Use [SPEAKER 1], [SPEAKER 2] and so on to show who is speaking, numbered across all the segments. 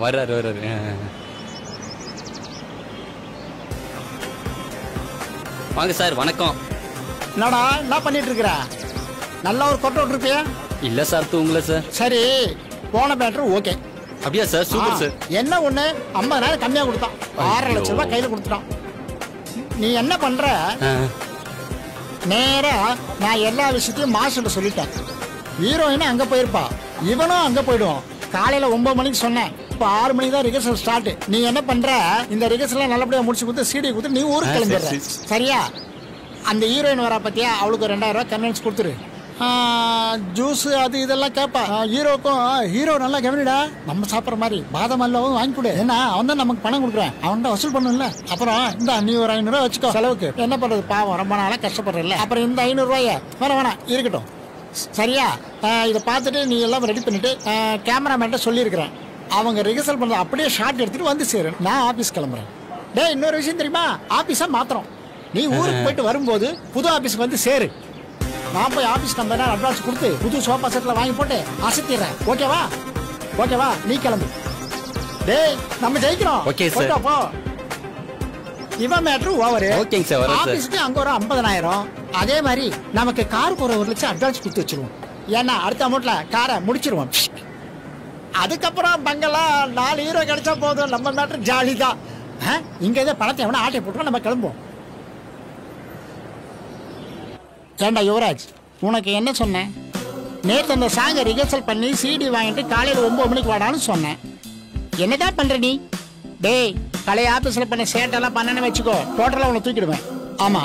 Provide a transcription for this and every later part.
[SPEAKER 1] வர்றாரு வர்றாரு. வாங்க சார், வணக்கம்.
[SPEAKER 2] என்னடா என்ன பண்ணிட்டு இருக்கிற? நல்லா ஒரு கொட்டை விட்டுருப்பியா?
[SPEAKER 1] இல்ல சார், தூங்கல சார்.
[SPEAKER 2] சரி, போன பேட்டர் ஓகே.
[SPEAKER 1] அப்படியா சார்? Super sir.
[SPEAKER 2] என்ன ஒண்ணு 50,000 கம்மியா கொடுத்தான், 6 லட்சம் ரூபாய் கையில கொடுத்துட்டான். நீ என்ன பண்ற? நேரா நான் எல்லா விஷயத்தையும் மாஸ்டர் சொல்லிட்டேன். ஹீரோயின் அங்க போயிருப்பா, இவனும் அங்க போயிடுவான். காலையில 9 மணிக்கு சொன்னேன், இப்ப 6 மணிக்கு தான் ரிஹர்சல் ஸ்டார்ட். நீ என்ன பண்ற? இந்த ரிஹர்சல் நல்லபடியா முடிச்சு கொடுத்து CD கொடுத்து நீ ஊருக்கு கிளம்பிடுற. சரியா? அந்த ஹீரோயின் வரா பத்தியா, அவளுக்கு 2000 ரூபாய் கன்வென்ஸ் கொடுத்துரு. ஜூஸ் அது இதெல்லாம் கேட்பா. ஹீரோக்கும் ஹீரோ நல்லா கவனிடா, நம்ம சாப்பிட்ற மாதிரி பாதாம் அல்வாவும் வாங்கி கொடு. ஏன்னா அவன் தான் நமக்கு பணம் கொடுக்குறேன், அவன் தான் வசூல் பண்ணும்ல. அப்புறம் இந்த நீ ஒரு 500 ரூபா வச்சுக்கோ செலவுக்கு. என்ன பண்றது, பாவம் ரொம்ப நாளா கஷ்டப்படுறல. அப்புறம் இந்த 500 ரூபாய வேணாம் இருக்கட்டும். சரியா? இதை பார்த்துட்டு நீ எல்லாம் ரெடி பண்ணிட்டு கேமராமேன்ட்ட சொல்லியிருக்கிறேன். அவங்க ரிஹர்சல் பண்ண அப்படியே ஷார்ட் எடுத்துட்டு வந்து சேரு. நான் ஆபீஸ் கிளம்புறேன். டேய், இன்னொரு விஷயம் தெரியுமா? ஆபீஸா மாத்திரம். நீ ஊருக்கு போயிட்டு வரும்போது புது ஆபீஸ்க்கு வந்து சேரு. நான் போய் ஆபீஸ் நம்பர் அட்வான்ஸ் கொடுத்து புது சோஃபா செட்ல வாங்கி போட்டு அசத்திடுறேன். ஓகேவா? ஓகேவா? நீ கிளம்பு. டேய், நம்ம ஜெயிக்கிறோம்.
[SPEAKER 1] Okay sir.
[SPEAKER 2] போ. இவன் மேட்ரு ஓவர்.
[SPEAKER 1] ஓகேங்க சார். வரேன் சார்.
[SPEAKER 2] ஆபீஸ்க்கு அங்க ஒரு 50,000. அதே மாதிரி நமக்கு காருக்கு ஒரு 1 லட்சம் அட்வான்ஸ் கொடுத்து வச்சிருவோம். ஏன்னா அடுத்த அமௌண்ட்ல காரை முடிச்சிருவோம். அதுக்கப்புறம் பங்களா 4 ஹீரோ கிடைச்சா போதும். நம்ம மேட்ரு ஜாலி தான். இங்க ஏதோ பணத்தை எவனா ஆட்டை போட்டுருவோம், நம்ம கிளம்புவோம். ஏண்டா யுவராஜ், உனக்கு என்ன சொன்னேன்? நேற்று அந்த சாங்கை ரிஹர்சல் பண்ணி CD வாங்கிட்டு காலையில் 9 மணிக்கு வாடான்னு சொன்னேன். என்னதான் பண்ற நீ? டேய், பழைய ஆபீஸ்ல பண்ண சேட்டெல்லாம் பண்ணனு வச்சுக்கோ, டோட்டலா உன்னை தூக்கிடுவேன். ஆமா,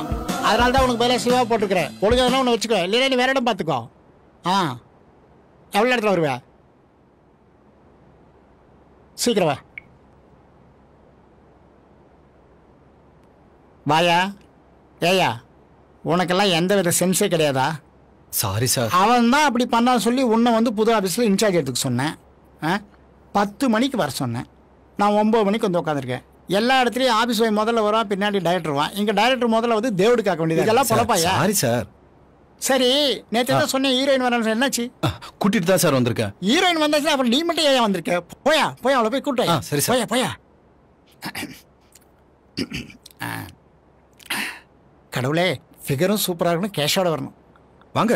[SPEAKER 2] அதனால தான் உனக்கு பதிலாக சிவா போட்டிருக்கிறேன். ஒழுங்காக உன்னை வச்சுக்கோ, இல்லையா நீ வேற இடம் பார்த்துக்கோ. எவ்வளோ இடத்துல வருவ? சீக்கிரம் வா. வாயா. ஏயா, உனக்கெல்லாம் எந்த வித சென்ஸே கிடையாதா?
[SPEAKER 3] Sorry sir.
[SPEAKER 2] அவன் தான் அப்படி பண்ணான்னு சொல்லி உன்னை வந்து புது ஆஃபீஸில் இன்சார்ஜ் எடுத்துக்க சொன்னேன். 10 மணிக்கு வர சொன்னேன். நான் 9 மணிக்கு வந்து உட்காந்துருக்கேன். எல்லா இடத்துலையும் ஆஃபீஸ் போய் முதல்ல வருவான், பின்னாடி டைரக்டர் வான். இங்கே டைரக்டர் முதல்ல வந்து தேவடு காக்க வேண்டியது. இதெல்லாம் பொழப்பாயா?
[SPEAKER 3] Sorry sir.
[SPEAKER 2] சரி, நேற்று தான் சொன்னேன் ஹீரோயின் வரணும். என்னாச்சு?
[SPEAKER 3] கூட்டிட்டு தான் சார் வந்திருக்கேன்.
[SPEAKER 2] ஹீரோயின் வந்தாச்சுன்னா அப்புறம் நீ மட்டும் ஏன் வந்திருக்க? போயா போயா, அவளை போய் கூட்ட.
[SPEAKER 3] சரி சார்.
[SPEAKER 2] போயா. கடவுளே, ஃபிகரும் சூப்பராக இருக்கணும், கேஷோட வரணும்.
[SPEAKER 3] வாங்க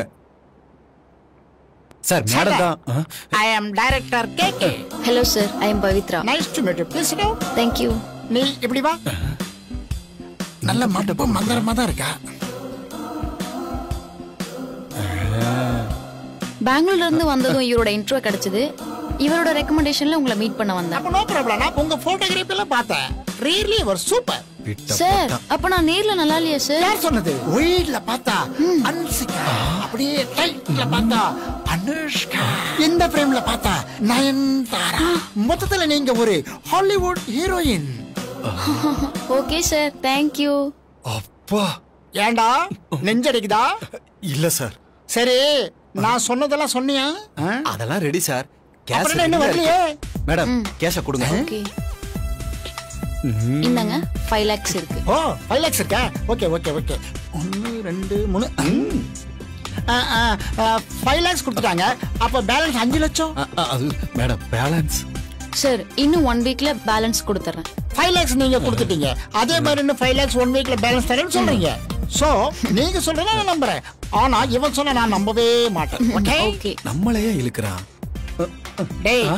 [SPEAKER 3] சார். மேடம் தான்.
[SPEAKER 2] I am director KK.
[SPEAKER 4] Hello sir, I am Pavithra.
[SPEAKER 2] Nice to meet you. Please sit down.
[SPEAKER 4] Thank you.
[SPEAKER 2] நீ இப்படி வா. நல்ல மாட்டப்போ மந்தரமா தான் இருக்கா.
[SPEAKER 4] பெங்களூர்ல இருந்து வந்ததும் இவரோட இன்ட்ரோ கிடைச்சது. இவரோட ரெக்கமெண்டேஷன்ல உங்களை மீட் பண்ண வந்தேன்.
[SPEAKER 2] அப்ப நோ ப்ராப்ளம். நான் உங்க போட்டோகிராஃபி எல்லாம் பார்த்தேன். Really your super.
[SPEAKER 4] சார், அப்ப நான் நேர்ல நல்லா இல்லையா சார்?
[SPEAKER 2] யார் சொன்னது? ஒயிட்ல பார்த்தா அன்சிகா, அப்படியே டைட்ல பார்த்தா அனுஷ்கா, இந்த ஃப்ரேம்ல பார்த்தா நயன்தாரா. மொத்தத்துல நீங்க ஒரு Hollywood heroine.
[SPEAKER 4] Okay sir, thank you.
[SPEAKER 3] அப்பா,
[SPEAKER 2] ஏண்டா நெஞ்சடிக்குதா?
[SPEAKER 3] இல்ல சார்.
[SPEAKER 2] சரி, நான் சொன்னதெல்லாம் சொன்னியா?
[SPEAKER 3] அதெல்லாம் ரெடி சார்.
[SPEAKER 2] கேஷ் என்ன வரலையே?
[SPEAKER 3] மேடம், கேஷ கொடுங்க.
[SPEAKER 4] ஓகே, இந்தாங்க 5 lakhs இருக்கு.
[SPEAKER 2] ஓ, 5 lakhs இருக்கா? Okay okay okay. 1 2 3 5 lakhs கொடுத்துட்டாங்க. அப்ப பேலன்ஸ் 5 லட்சம்.
[SPEAKER 3] அது மேடம் பேலன்ஸ்.
[SPEAKER 4] சார், இன்னும் 1 வீக்ல பேலன்ஸ் கொடுத்துறேன்.
[SPEAKER 2] 5 lakhs நீங்க கொடுத்துட்டீங்க. அதே மாதிரி இன்னும் 5 lakhs 1 வீக்ல பேலன்ஸ் தரேன்னு சொல்றீங்க. சோ நீங்க சொல்றத நான் நம்புறேன். ஆனா இவன் சொன்னா நான் நம்பவே மாட்டேன். Okay
[SPEAKER 4] okay.
[SPEAKER 3] நம்மளையே இழுக்குறான்.
[SPEAKER 2] டேய்,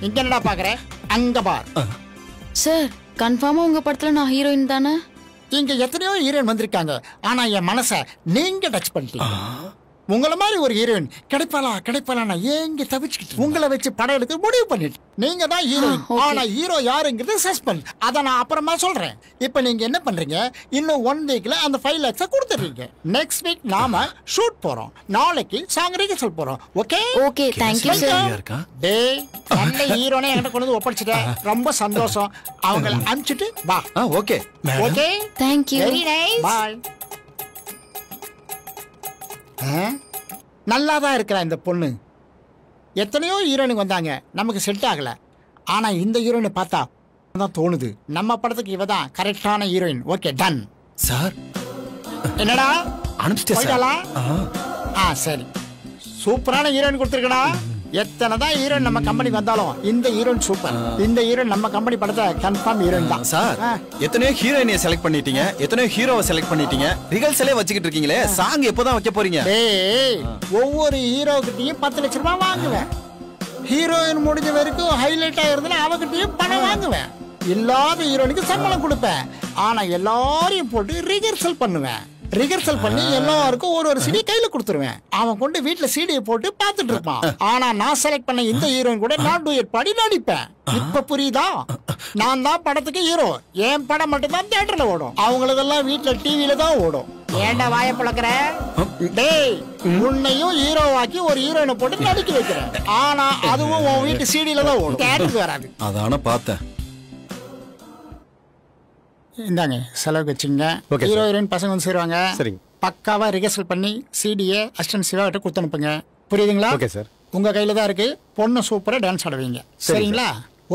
[SPEAKER 2] இங்க என்னடா பாக்குற? அங்க பார்.
[SPEAKER 4] சார், கன்ஃபார்மா உங்க படத்துல நான் ஹீரோயின் தானே?
[SPEAKER 2] இங்க எத்தனையோ ஹீரோயின் வந்திருக்காங்க. ஆனா என் மனச நீங்க டச் பண்ணிட்டீங்க. உங்களை மாதிரி ஒரு ஹீரோயின் கிடைப்பாளா நான் ஏங்க தவிச்சுக்கிட்டு உங்களை வச்சு படம் எடுக்க முடிவு பண்ணிட்டு. நீங்க தான் ஹீரோயின். ஆனா ஹீரோ யாருங்கிறது சஸ்பென்ஸ். அத நான் அப்புறமா சொல்றேன். இப்போ நீங்க என்ன பண்றீங்க? இன்னும் 1 வீக்ல அந்த 5 lakhs கொடுத்துறீங்க. நெக்ஸ்ட் வீக் நாம ஷூட் போறோம். நாளைக்கு சாங் ரிஹர்சல் போறோம். Okay
[SPEAKER 4] okay, thank you sir.
[SPEAKER 2] டேய், நல்ல ஹீரோனே என்கிட்ட கொண்டு வந்து ஒப்படைச்சிட்டேன். ரொம்ப சந்தோஷம். அவங்கள அனுப்பிச்சிட்டு வா.
[SPEAKER 3] Okay
[SPEAKER 2] okay,
[SPEAKER 4] thank you.
[SPEAKER 2] Very nice. Bye. நல்லாதான் இருக்கிறா இந்த பொண்ணு. எத்தனையோ ஹீரோயினுக்கு வந்தாங்க, நமக்கு செட் ஆகல. ஆனா இந்த ஹீரோயினை பார்த்தா தான் தோணுது, நம்ம படத்துக்கு இவ தான் கரெக்டான ஹீரோயின். Okay, ton
[SPEAKER 3] sir.
[SPEAKER 2] என்னடா
[SPEAKER 3] அனுப்பிச்சிட்டேன்
[SPEAKER 2] போயிட்டாளா? சரி, சூப்பரான ஹீரோயின் கொடுத்துருக்கடா. எத்தனை தான் ஹீரோயின் நம்ம கம்பெனிக்கு வந்தாலும் இந்த ஹீரோயின் சூப்பர். இந்த ஹீரோயின் நம்ம கம்பெனி படத்தை கன்ஃபார்ம் ஹீரோயின் தான்.
[SPEAKER 3] சார் எத்தனையோ ஹீரோயினியை செலக்ட் பண்ணிட்டீங்க, எத்தனையோ ஹீரோவை செலக்ட் பண்ணிட்டீங்க, ரிகல்ஸலே வச்சுக்கிட்டு இருக்கீங்களே, சாங் எப்போதான் வைக்க போறீங்க?
[SPEAKER 2] ஒவ்வொரு ஹீரோக்கிட்டையும் 10 லட்சம் ரூபாய் வாங்குவேன். ஹீரோயின் முடிஞ்ச வரைக்கும் ஹைலைட் ஆயிருந்தா அவகிட்டையும் பணம் வாங்குவேன். இல்லாத ஹீரோனுக்கு சம்பளம் கொடுப்பேன். ஆனா எல்லாரையும் போட்டு ரிகர்சல் பண்ணுவேன். ரிகர்சல் பண்ணி எல்லாருக்கும் ஒரு சிடி கையில கொடுத்துருவேன். அவன் கொண்டு வீட்டுல சிடியை போட்டு பாத்துட்டு இருப்பான். ஆனா நான் செலக்ட் பண்ண இந்த ஹீரோயின் கூட நான் டூயட் பாடி நடிப்பேன். இப்ப புரியுதா? நான் தான் படத்துக்கு ஹீரோ. என் படம் மட்டும் தான் தியேட்டர்ல ஓடும். அவங்களுக்கெல்லாம் வீட்டுல டிவில தான் ஓடும். ஏண்டா வாய பழக்கிற? டேய், உன்னையும் ஹீரோவாக்கி ஒரு ஹீரோயினை போட்டு நடிக்க வைக்கிறேன். ஆனா அதுவும் உன் வீட்டு சிடியில தான் ஓடும், தியேட்டருக்கு வராது.
[SPEAKER 3] அதான பார்த்தேன்.
[SPEAKER 2] இந்தாங்க செலவுக்கு வச்சுங்க. ஹீரோ ஹீரோயின் பசங்க வந்து சேருவாங்க. பக்காவா ரிகர்சல் பண்ணி சிடியை அசிஸ்டன்ட் சிவா கிட்ட கொடுத்து அனுப்புங்க. புரியுதுங்களா?
[SPEAKER 5] Okay sir.
[SPEAKER 2] உங்க கையில தான் இருக்கு. பொண்ணு சூப்பரா டான்ஸ் ஆடுவீங்க. சரிங்களா?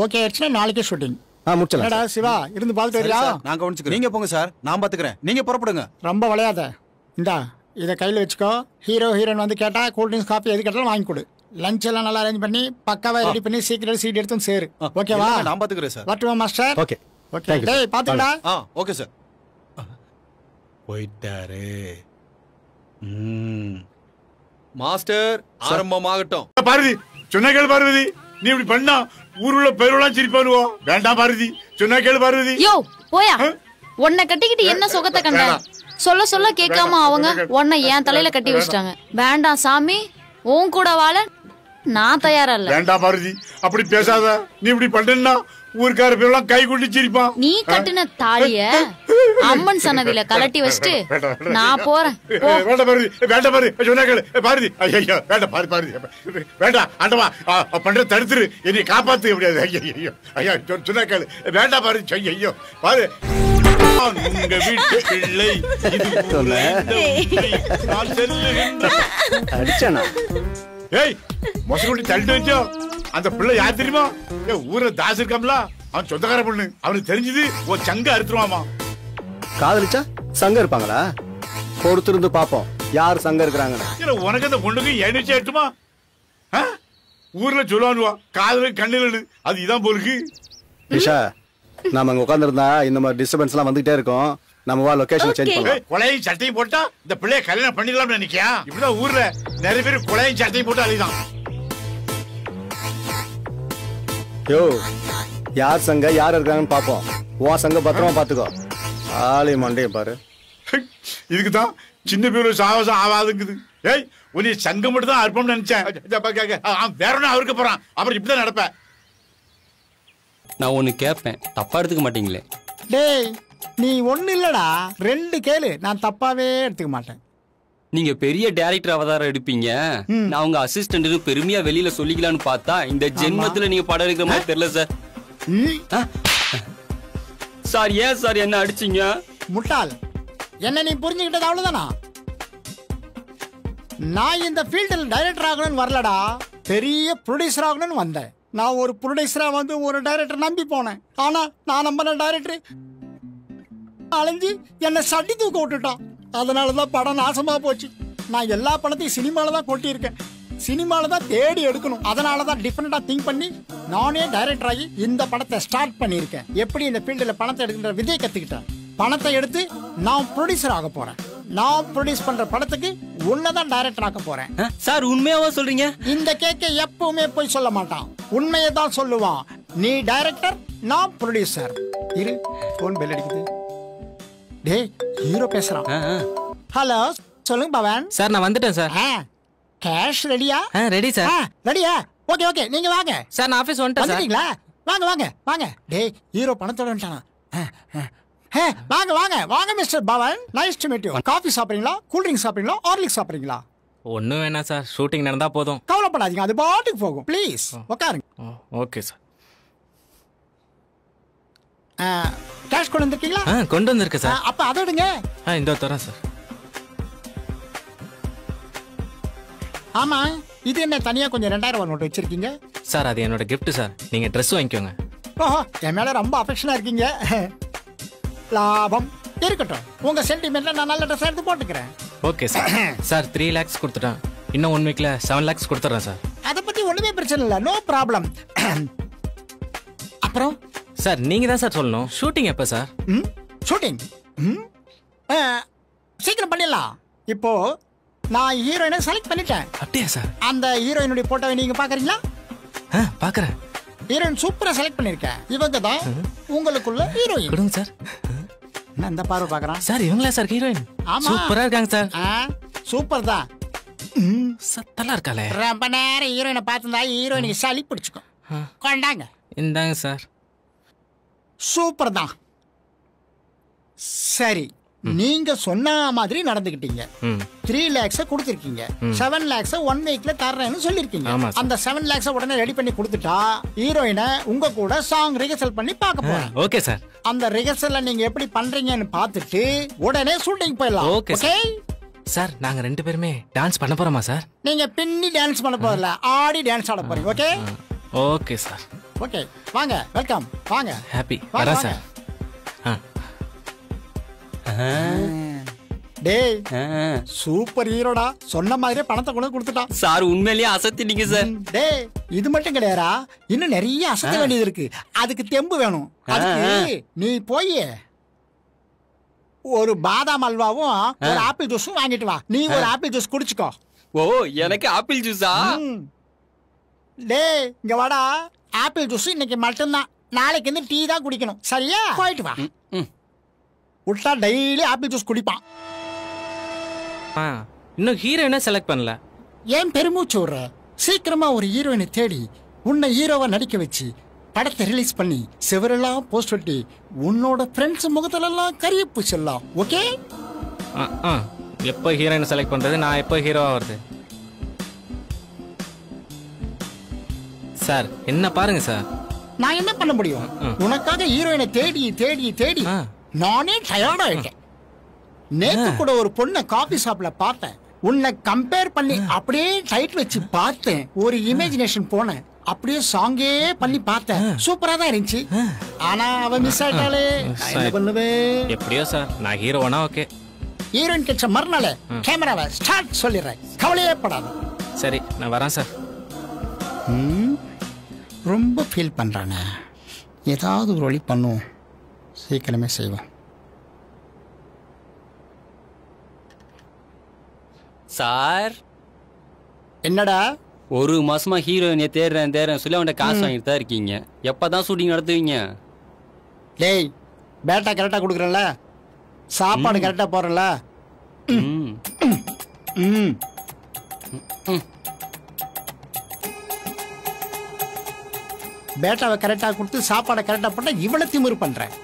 [SPEAKER 2] ஓகே ஆயிடுச்சுன்னா நாளைக்கே ஷூட்டிங்.
[SPEAKER 5] முடிச்சலாம்.
[SPEAKER 2] சிவா இருந்து பார்த்துட்டு வரியா?
[SPEAKER 3] நான் கவனிச்சுக்கிறேன். நீங்க போங்க சார், நான் பாத்துக்கிறேன். நீங்க புறப்படுங்க.
[SPEAKER 2] ரொம்ப விளையாத. இந்தா இதை கையில வச்சுக்கோ. ஹீரோ ஹீரோயின் வந்து கேட்டா கூல் ட்ரிங்க்ஸ் காஃபி எது கேட்டாலும் வாங்கி கொடு. லஞ்ச் எல்லாம் நல்லா அரேஞ்ச் பண்ணி பக்காவா ரெடி பண்ணி சீக்கிரம் சீட் எடுத்து சேரு. ஓகேவா?
[SPEAKER 3] நான் பாத்துக்கிறேன் சார்.
[SPEAKER 2] வரட்டுமா மாஸ்டர்?
[SPEAKER 5] ஓகே.
[SPEAKER 2] ஓகே. டேய் பாத்துடா.
[SPEAKER 3] Okay sir. போயிட்டாரு.
[SPEAKER 1] மாஸ்டர் ஆரம்பமாகட்டும்.
[SPEAKER 6] பார்வதி சொன்ன கேளு பார்வதி. நீ இப்படி பண்ணா ஊருள்ள பேரெல்லாம் சிரிப்பானுவோ. வேண்டாம் பார்வதி, சொன்ன கேளு பார்வதி.
[SPEAKER 4] யோ போயா. உன்னை கட்டிக்கிட்டு என்ன சுகத்தை கண்ட? சொல்ல சொல்ல கேட்காம அவங்க உன்னை என் தலையில கட்டி வச்சிட்டாங்க. வேண்டாம் சாமி, உன் கூட வாழ நான் தயாரா இல்ல.
[SPEAKER 6] வேண்டாம் பார்வதி, அப்படி பேசாத. நீ இப்படி பண்ணா ஊருக்கார பேரெல்லாம் கை கொண்டு சிரிப்பான்.
[SPEAKER 4] நீ கட்டின தாலிய அம்மன் சன்னதியில கலட்டி வச்சுட்டு நான் போறேன்.
[SPEAKER 6] வேண்டாம் பார்வதி, வேண்டாம் பாரு, சொன்ன கேளு பார்வதி. ஐயோ வேண்டாம் பாரு பார்வதி, வேண்டாம் ஆண்டவா, பண்ற தடுத்துரு, என்னை காப்பாத்து. எப்படியாது? ஐயோ ஐயா சொன்ன கேளு, வேண்டாம் பாரு. ஐயோ பாரு, உங்க வீட்டு பிள்ளை
[SPEAKER 5] அடிச்சானா?
[SPEAKER 6] ஏய் மொசகுட்டி தள்ளிட்டு வச்சோ. அந்த பிள்ளை யார் தெரியுமா? ஊர்ல தாஸ் இருக்காம்ல, அவன் சொந்தக்கார பொண்ணு. அவனுக்கு தெரிஞ்சது ஒரு சங்க அறுத்துருவாமா.
[SPEAKER 5] காதலிச்சா சங்க இருப்பாங்களா? பொறுத்திருந்து பாப்போம் யார் சங்க இருக்கிறாங்க.
[SPEAKER 6] உனக்கு அந்த பொண்ணுக்கு எழுச்சி ஆட்டுமா? ஊர்ல சொல்லுவானுவா காதல கண்ணுல. அது இதான் போலுக்கு.
[SPEAKER 5] நிஷா, நாம அங்க உட்கார்ந்துருந்தா இந்த மாதிரி டிஸ்டர்பன்ஸ் எல்லாம் வந்துட்டே இருக்கும். நம்ம வா லொகேஷன் சேஞ்ச் பண்ணலாம்.
[SPEAKER 6] கொலையும் சட்டையும் போட்டா இந்த பிள்ளைய கல்யாணம் பண்ணிடலாம்னு நினைக்கியா? இப்படிதான் ஊர்ல நிறைய பேர் கொலையும் சட்டையும் போட்டு அழிதான்.
[SPEAKER 5] யோ, யார் சங்க யார் இருக்காங்கன்னு பாப்போம். உன் சங்க பத்திரமா பாத்துக்கோ. ஆளை மண்டைய பாரு.
[SPEAKER 6] இதுக்குதான் சின்ன பேரு சாவசம் ஆவாதுங்குது. ஏய், உன்னை சங்கம் மட்டும் தான் அற்பம்னு நினைச்சேன். வேற ஒன்னும் அவருக்கு போறான். அப்புறம் இப்படிதான் நடப்பேன்.
[SPEAKER 1] நான் ஒண்ணு கேட்பேன், தப்பா எடுத்துக்க மாட்டீங்களே?
[SPEAKER 2] டேய், நீ ஒண்ணு இல்லடா, 2 கேளு. நான் தப்பாவே எடுத்துக்க மாட்டேன்.
[SPEAKER 1] நீங்க பெரிய டைரக்டர் அவதாரம் எடுப்பீங்க, நான் உங்க அசிஸ்டன்ட் பெருமையா வெளியில சொல்லிக்கலாம்னு பார்த்தா இந்த ஜென்மத்துல நீங்க படம் எடுக்கிற மாதிரி தெரியல சார். சார் ஏன் சார் என்ன அடிச்சீங்க?
[SPEAKER 2] முட்டாள், என்ன நீ புரிஞ்சுக்கிட்டது அவ்வளவுதானா? நான் இந்த ஃபீல்டில் டைரக்டர் ஆகணும்னு வரலடா, பெரிய ப்ரொடியூசர் ஆகணும்னு வந்தேன். நான் ஒரு ப்ரொடியூசரா வந்து ஒரு டைரக்டர் நம்பி போனேன். ஆனா நான் நம்பின டைரக்டர் அலைஞ்சு என்னை சட்டி தூக்க விட்டுட்டான். அதனாலதான் படம் நாசமா போச்சு. நான் எல்லா படத்தையும் சினிமால தான் கொட்டியிருக்கேன். சினிமால தான் தேடி எடுக்கணும். அதனாலதான் டிஃபரெண்டா திங்க் பண்ணி நானே டைரக்டர் ஆகி இந்த படத்தை ஸ்டார்ட் பண்ணியிருக்கேன். எப்படி இந்த ஃபீல்டில் பணத்தை எடுக்கிற விதையை கத்துக்கிட்டேன். பணத்தை எடுத்து நான் ப்ரொடியூசர் ஆக போறேன். நான் ப்ரொடியூஸ் பண்ற படத்துக்கு உன்னதான் டைரக்டர் ஆக போறேன்.
[SPEAKER 1] சார் உண்மையாவா சொல்றீங்க?
[SPEAKER 2] இந்த கேக்க எப்பவுமே போய் சொல்ல மாட்டான், உண்மையை தான் சொல்லுவான். நீ டைரக்டர், நான் ப்ரொடியூசர். இரு, போன் பெல் அடிக்குது. டேய், ஹீரோ பேசுறான். ஹலோ, சொல்லுங்க பவன்.
[SPEAKER 7] சார் நான் வந்துட்டேன் சார்.
[SPEAKER 2] கேஷ் ரெடியா?
[SPEAKER 7] Ready sir.
[SPEAKER 2] ரெடியா? ஓகே ஓகே, நீங்க வாங்க.
[SPEAKER 7] சார் நான் ஆபீஸ் வந்துட்டேன் சார்.
[SPEAKER 2] வந்துட்டீங்களா? வாங்க வாங்க வாங்க. டேய், ஹீரோ பணத்தோட வந்துட்டானா? வாங்க வாங்க வாங்க mister Pavan, nice to meet you. Coffee சாப்பிடுறீங்களா, கூல் ட்ரிங்க் சாப்பிடுறீங்களா, ஹார்லிக்ஸ் சாப்பிடுறீங்களா?
[SPEAKER 7] ஒன்றும் வேணாம் சார், ஷூட்டிங் நடந்தா போதும்.
[SPEAKER 2] கவலைப்படாதீங்க, அது பாட்டுக்கு போகும். ப்ளீஸ் உட்காருங்க.
[SPEAKER 7] Okay sir.
[SPEAKER 2] கேஷ் கொண்டு வந்திருக்கீங்களா?
[SPEAKER 7] கொண்டு வந்திருக்கேன் சார்.
[SPEAKER 2] அப்ப அதை விடுங்க.
[SPEAKER 7] இந்த தரேன் சார்.
[SPEAKER 2] ஆமா, இது என்ன தனியா கொஞ்சம் 2000 நோட்டு வச்சிருக்கீங்க?
[SPEAKER 7] சார் அது என்னோட கிஃப்ட் சார், நீங்க ட்ரெஸ் வாங்கிக்கோங்க.
[SPEAKER 2] ஓஹோ, என் மேல ரொம்ப அஃபெக்ஷனா இருக்கீங்க. லாபம் இருக்கட்டும், உங்க சென்டிமெண்ட்ல நான் நல்ல ட்ரெஸ் எடுத்து போட்டுக்கிறேன்.
[SPEAKER 7] Okay sir. சார் 3 lakhs கொடுத்துட்டேன். இன்னும் 1 weekல 7 lakhs கொடுத்துறேன் சார்.
[SPEAKER 2] அதை பத்தி ஒண்ணுமே பிரச்சனை இல்லை, நோ ப்ராப்ளம். அப்புறம்
[SPEAKER 7] சார் நீங்க தான் சார் சொல்லணும், ஷூட்டிங் எப்போ சார்?
[SPEAKER 2] ஷூட்டிங் சீக்கிரம் பண்ணிடலாம். இப்போ நான் ஹீரோயினை செலக்ட் பண்ணிட்டேன்.
[SPEAKER 7] அப்படியா சார்?
[SPEAKER 2] அந்த ஹீரோயினுடைய போட்டோவை நீங்க பாக்குறீங்களா?
[SPEAKER 7] பாக்குறேன்.
[SPEAKER 2] ஹீரோயின் சூப்பரா செலக்ட் பண்ணிருக்கேன். இவங்க தான் உங்களுக்குள்ள ஹீரோயின்.
[SPEAKER 7] கொடுங்க சார்.
[SPEAKER 2] நான் இந்த பார்வை பாக்குறேன்
[SPEAKER 7] சார். இவங்களா சார் ஹீரோயின்?
[SPEAKER 2] ஆமா,
[SPEAKER 7] சூப்பரா இருக்காங்க சார்.
[SPEAKER 2] சூப்பர் தான்.
[SPEAKER 7] சத்தலா இருக்காளே.
[SPEAKER 2] ரொம்ப நேரம் ஹீரோயினை பார்த்துருந்தா ஹீரோயினுக்கு சளி பிடிச்சுக்கும். கொண்டாங்க.
[SPEAKER 7] இந்தாங்க சார்.
[SPEAKER 2] சூப்பர் தான். சரி, நீங்க சொன்ன மாதிரி நடந்துக்கிட்டீங்க. 3 lakhs கொடுத்திருக்கீங்க. 7 lakhs 1 weekல தர்றேன்னு சொல்லிருக்கீங்க. அந்த 7 lakhs உடனே ரெடி பண்ணி கொடுத்துட்டா ஹீரோயினை உங்க கூட சாங் ரிஹர்சல் பண்ணி பார்க்க போறேன்.
[SPEAKER 7] Okay sir.
[SPEAKER 2] அந்த ரிஹர்சல்ல நீங்க எப்படி பண்றீங்கன்னு பார்த்துட்டு உடனே ஷூட்டிங் போயிடலாம்.
[SPEAKER 7] Okay sir. நாங்க 2 பேருமே டான்ஸ் பண்ண போறோமா சார்?
[SPEAKER 2] நீங்க பின்னி டான்ஸ் பண்ண போறல, ஆடி டான்ஸ் ஆட போறீங்க. Okay
[SPEAKER 7] okay sir.
[SPEAKER 2] ஓகே, வாங்க, வெல்கம், வாங்க.
[SPEAKER 7] ஹாப்பி வரேன் சார்.
[SPEAKER 2] டேய், சூப்பர் ஹீரோடா. சொன்ன மாதிரியே பணத்தை கொண்டு கொடுத்துட்டான்
[SPEAKER 1] சார். உண்மையிலேயே அசத்திட்டீங்க சார்.
[SPEAKER 2] டேய், இது மட்டும் கிடையாதா, இன்னும் நிறைய அசத்த வேண்டியது இருக்கு. அதுக்கு தெம்பு வேணும். அதுக்கு நீ போய் ஒரு பாதாம் அல்வாவும் ஒரு ஆப்பிள் ஜூஸும் வாங்கிட்டு வா. நீ ஒரு ஆப்பிள் ஜூஸ் குடிச்சுக்கோ.
[SPEAKER 1] ஓ, எனக்கு ஆப்பிள் ஜூஸா?
[SPEAKER 2] டேய், இங்க வாடா. ஆப்பிள் ஜூஸ் இன்னைக்கு மட்டும்தான், நாளைக்கு வந்து டீ தான் குடிக்கணும். சரியா? போயிட்டு வா. விட்டா டெய்லி ஆப்பிள் ஜூஸ் குடிப்பான்.
[SPEAKER 7] இன்னும் ஹீரோயினை செலக்ட் பண்ணல.
[SPEAKER 2] ஏன் பெருமூச்சு விடுற? சீக்கிரமா ஒரு ஹீரோயினை தேடி உன்னை ஹீரோவா நடிக்க வச்சு படத்தை ரிலீஸ் பண்ணி செவரெல்லாம் போஸ்ட் ஒட்டி உன்னோட ஃப்ரெண்ட்ஸ் முகத்திலெல்லாம் கரிய பூச்செல்லாம். ஓகே?
[SPEAKER 7] எப்போ ஹீரோயினை செலக்ட் பண்றது, நான் எப்போ ஹீரோவா வருது? சார் என்ன பாருங்க சார்.
[SPEAKER 2] நான் என்ன பண்ண முடியும்? உனக்காக ஹீரோயினை தேடி தேடி தேடி நானே டயர்ட் ஆயிட்டேன். நேத்து கூட ஒரு பொண்ணை காபி ஷாப்ல பார்த்தேன். உன்னை கம்பேர் பண்ணி அப்படியே டைட் வச்சு பார்த்தேன். ஒரு இமேஜினேஷன் போனேன். அப்படியே சாங்கே பண்ணி பார்த்தேன். சூப்பரா தான் இருந்துச்சு. ஆனா அவ மிஸ் ஆயிட்டாலே. என்ன பண்ணுவேன்?
[SPEAKER 7] எப்படியோ சார், நான் ஹீரோவனா ஓகே.
[SPEAKER 2] ஹீரோயின் கிட்ட மறுநாளே கேமராவை ஸ்டார்ட் சொல்லிடுறேன். கவலையே படாத.
[SPEAKER 7] சரி, நான் வரேன் சார்.
[SPEAKER 2] ரொம்ப ஃபீல் பண்றானே. ஏதாவது ஒரு வழி பண்ணுவோம். சீக்கிரமே செய்வோம்.
[SPEAKER 1] சார்.
[SPEAKER 2] என்னடா?
[SPEAKER 1] 1 மாசமா ஹீரோயினை தேடுறேன் சொல்லி அவன்கிட்ட காசு வாங்கிட்டு தான் இருக்கீங்க. எப்பதான் ஷூட்டிங் நடத்துவீங்க?
[SPEAKER 2] டேய், பேட்டா கரெக்டா கொடுக்குறேன்ல, சாப்பாடு கரெக்டா போறேன்ல. பேட்டாவை கரெக்டா கொடுத்து சாப்பாடை கரெக்டா போட்டா இவ்வளவு திமிரு பண்றேன்.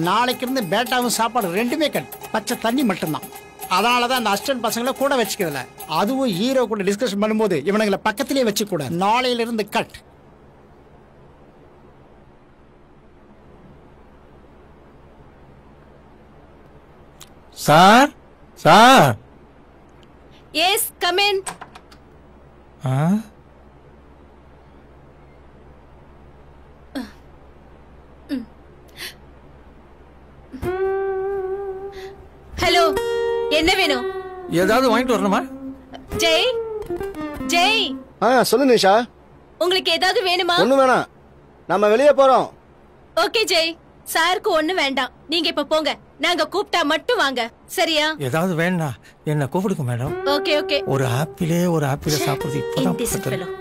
[SPEAKER 2] நாளைக்கு இருந்து பேட்டாவும் சாப்பாடு ரெண்டுமே கட், பச்சை தண்ணி மட்டும்தான். அதனாலதான் அந்த அசிஸ்டன்ட் பசங்களை கூட வச்சுக்கிறதுல. அதுவும் ஹீரோ கூட டிஸ்கஷன் பண்ணும்போது இவனுங்களை பக்கத்திலே வச்சு கூட. நாளையில இருந்து cut.
[SPEAKER 8] Sir. Sir.
[SPEAKER 9] Yes, come in. Hello, என்ன வேணும்?
[SPEAKER 8] ஏதாவது வாங்கிட்டு வரணுமா?
[SPEAKER 9] ஜெய், ஜெய்.
[SPEAKER 5] சொல்லு நிஷா.
[SPEAKER 9] உங்களுக்கு ஏதாவது வேணுமா?
[SPEAKER 5] ஒண்ணும் வேணாம், நம்ம வெளியே போறோம்.
[SPEAKER 9] ஓகே ஜெய், சாருக்கு ஒண்ணு வேண்டாம். நீங்க இப்ப போங்க, நாங்க கூப்பிட்டா மட்டும் வாங்க. சரியா?
[SPEAKER 8] ஏதாவது வேணா என்ன கூப்பிடுங்க மேடம்.
[SPEAKER 9] Okay okay.
[SPEAKER 8] ஒரு ஆப்பிளே சாப்பிடுறது இப்பதான்.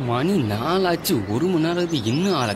[SPEAKER 1] மணி 4 ஆச்சு. 1 மணி நேரம் இன்னும் ஆள